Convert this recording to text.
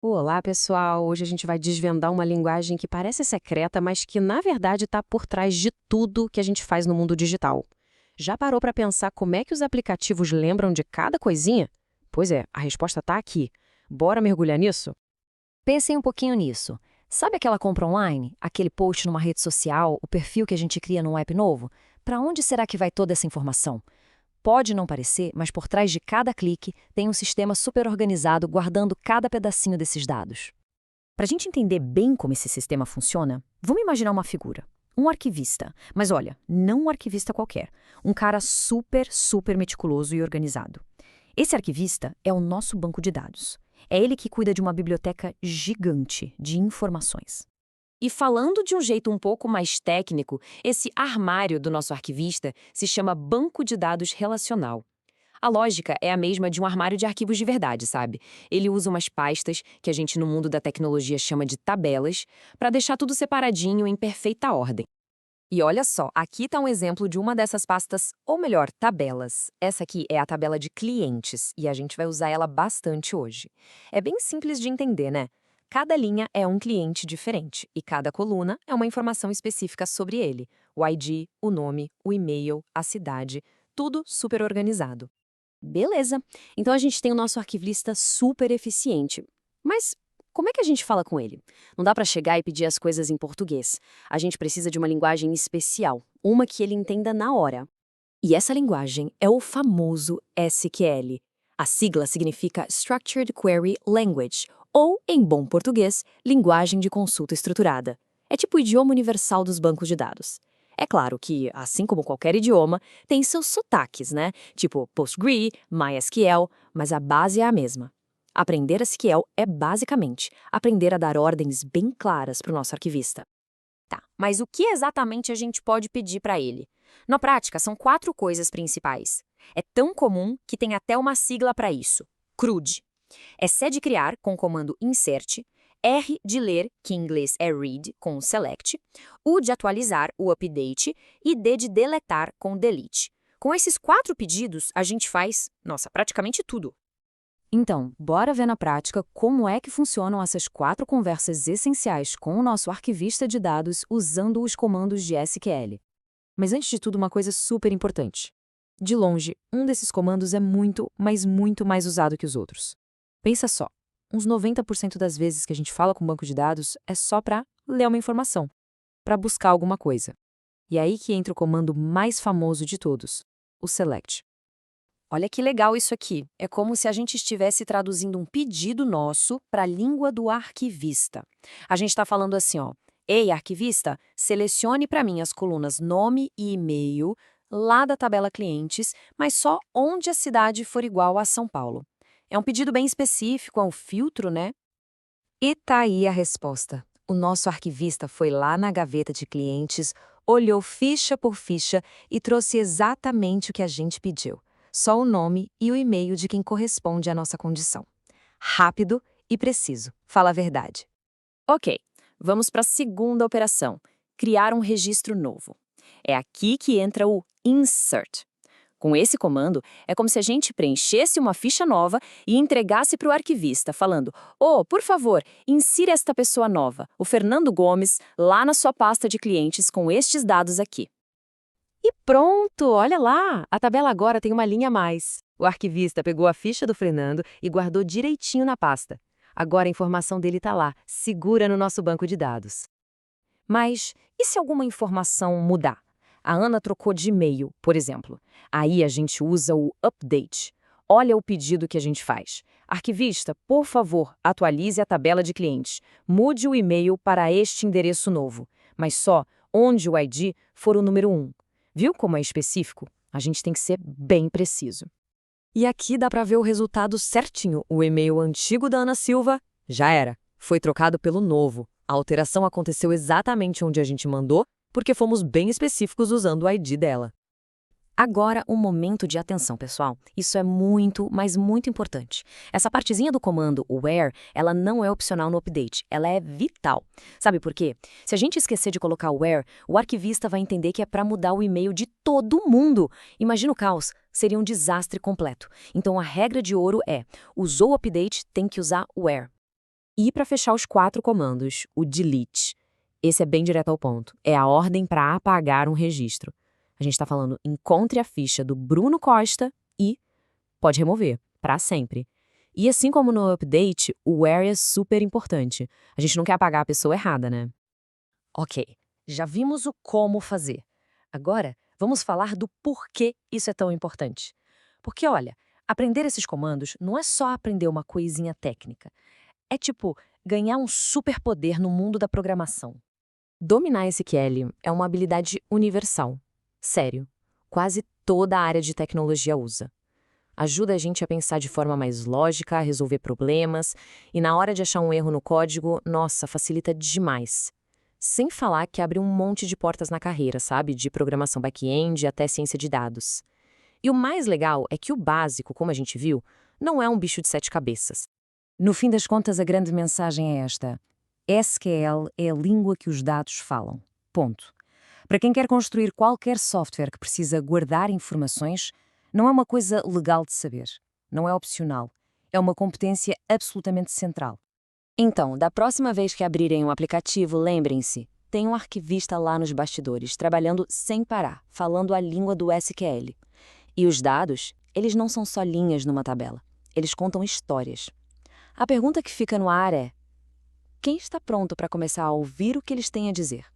Olá, pessoal! Hoje a gente vai desvendar uma linguagem que parece secreta, mas que na verdade está por trás de tudo que a gente faz no mundo digital. Já parou para pensar como é que os aplicativos lembram de cada coisinha? Pois é, a resposta está aqui. Bora mergulhar nisso? Pensem um pouquinho nisso. Sabe aquela compra online? Aquele post numa rede social, o perfil que a gente cria num app novo? Para onde será que vai toda essa informação? Pode não parecer, mas por trás de cada clique tem um sistema super organizado guardando cada pedacinho desses dados. Para a gente entender bem como esse sistema funciona, vamos imaginar uma figura. Um arquivista. Mas olha, não um arquivista qualquer. Um cara super meticuloso e organizado. Esse arquivista é o nosso banco de dados. É ele que cuida de uma biblioteca gigante de informações. E falando de um jeito um pouco mais técnico, esse armário do nosso arquivista se chama banco de dados relacional. A lógica é a mesma de um armário de arquivos de verdade, sabe? Ele usa umas pastas, que a gente no mundo da tecnologia chama de tabelas, para deixar tudo separadinho em perfeita ordem. E olha só, aqui está um exemplo de uma dessas pastas, ou melhor, tabelas. Essa aqui é a tabela de clientes e a gente vai usar ela bastante hoje. É bem simples de entender, né? Cada linha é um cliente diferente e cada coluna é uma informação específica sobre ele. O ID, o nome, o e-mail, a cidade, tudo super organizado. Beleza, então a gente tem o nosso arquivista super eficiente. Mas como é que a gente fala com ele? Não dá para chegar e pedir as coisas em português. A gente precisa de uma linguagem especial, uma que ele entenda na hora. E essa linguagem é o famoso SQL. A sigla significa Structured Query Language, ou, em bom português, linguagem de consulta estruturada. É tipo o idioma universal dos bancos de dados. É claro que, assim como qualquer idioma, tem seus sotaques, né? Tipo Postgre, MySQL, mas a base é a mesma. Aprender SQL é basicamente aprender a dar ordens bem claras para o nosso arquivista. Tá, mas o que exatamente a gente pode pedir para ele? Na prática, são 4 coisas principais. É tão comum que tem até uma sigla para isso: CRUD. É C de criar, com o comando insert, R de ler, que em inglês é read, com o select, U de atualizar, o update, e D de deletar, com o delete. Com esses 4 pedidos, a gente faz, nossa, praticamente tudo. Então, bora ver na prática como é que funcionam essas 4 conversas essenciais com o nosso arquivista de dados usando os comandos de SQL. Mas antes de tudo, uma coisa super importante. De longe, um desses comandos é muito, mas muito mais usado que os outros. Pensa só, uns 90% das vezes que a gente fala com o banco de dados é só para ler uma informação, para buscar alguma coisa. E é aí que entra o comando mais famoso de todos, o select. Olha que legal isso aqui. É como se a gente estivesse traduzindo um pedido nosso para a língua do arquivista. A gente está falando assim, ó. Ei, arquivista, selecione para mim as colunas nome e e-mail lá da tabela clientes, mas só onde a cidade for igual a São Paulo. É um pedido bem específico, é um filtro, né? E tá aí a resposta. O nosso arquivista foi lá na gaveta de clientes, olhou ficha por ficha e trouxe exatamente o que a gente pediu. Só o nome e o e-mail de quem corresponde à nossa condição. Rápido e preciso. Fala a verdade. Ok, vamos para a segunda operação. Criar um registro novo. É aqui que entra o insert. Com esse comando, é como se a gente preenchesse uma ficha nova e entregasse para o arquivista, falando: "Oh, por favor, insira esta pessoa nova, o Fernando Gomes, lá na sua pasta de clientes com estes dados aqui." E pronto, olha lá! A tabela agora tem uma linha a mais. O arquivista pegou a ficha do Fernando e guardou direitinho na pasta. Agora a informação dele está lá, segura no nosso banco de dados. Mas e se alguma informação mudar? A Ana trocou de e-mail, por exemplo. Aí a gente usa o update. Olha o pedido que a gente faz. Arquivista, por favor, atualize a tabela de clientes. Mude o e-mail para este endereço novo, mas só onde o ID for o número 1. Viu como é específico? A gente tem que ser bem preciso. E aqui dá para ver o resultado certinho. O e-mail antigo da Ana Silva já era. Foi trocado pelo novo. A alteração aconteceu exatamente onde a gente mandou, porque fomos bem específicos usando o ID dela. Agora, um momento de atenção, pessoal. Isso é muito, mas muito importante. Essa partezinha do comando where, ela não é opcional no update, ela é vital. Sabe por quê? Se a gente esquecer de colocar where, o arquivista vai entender que é para mudar o e-mail de todo mundo. Imagina o caos, seria um desastre completo. Então a regra de ouro é, usou o update, tem que usar where. E para fechar os 4 comandos, o delete. Esse é bem direto ao ponto. É a ordem para apagar um registro. A gente está falando, encontre a ficha do Bruno Costa e pode remover, para sempre. E assim como no update, o where é super importante. A gente não quer apagar a pessoa errada, né? Ok, já vimos o como fazer. Agora, vamos falar do porquê isso é tão importante. Porque, olha, aprender esses comandos não é só aprender uma coisinha técnica. É tipo ganhar um superpoder no mundo da programação. Dominar SQL é uma habilidade universal. Sério, quase toda a área de tecnologia usa. Ajuda a gente a pensar de forma mais lógica, a resolver problemas, e na hora de achar um erro no código, nossa, facilita demais. Sem falar que abre um monte de portas na carreira, sabe? De programação back-end até ciência de dados. E o mais legal é que o básico, como a gente viu, não é um bicho de 7 cabeças. No fim das contas, a grande mensagem é esta: SQL é a língua que os dados falam. Ponto. Para quem quer construir qualquer software que precisa guardar informações, não é uma coisa legal de saber. Não é opcional. É uma competência absolutamente central. Então, da próxima vez que abrirem um aplicativo, lembrem-se, tem um arquivista lá nos bastidores, trabalhando sem parar, falando a língua do SQL. E os dados, eles não são só linhas numa tabela. Eles contam histórias. A pergunta que fica no ar é: quem está pronto para começar a ouvir o que eles têm a dizer?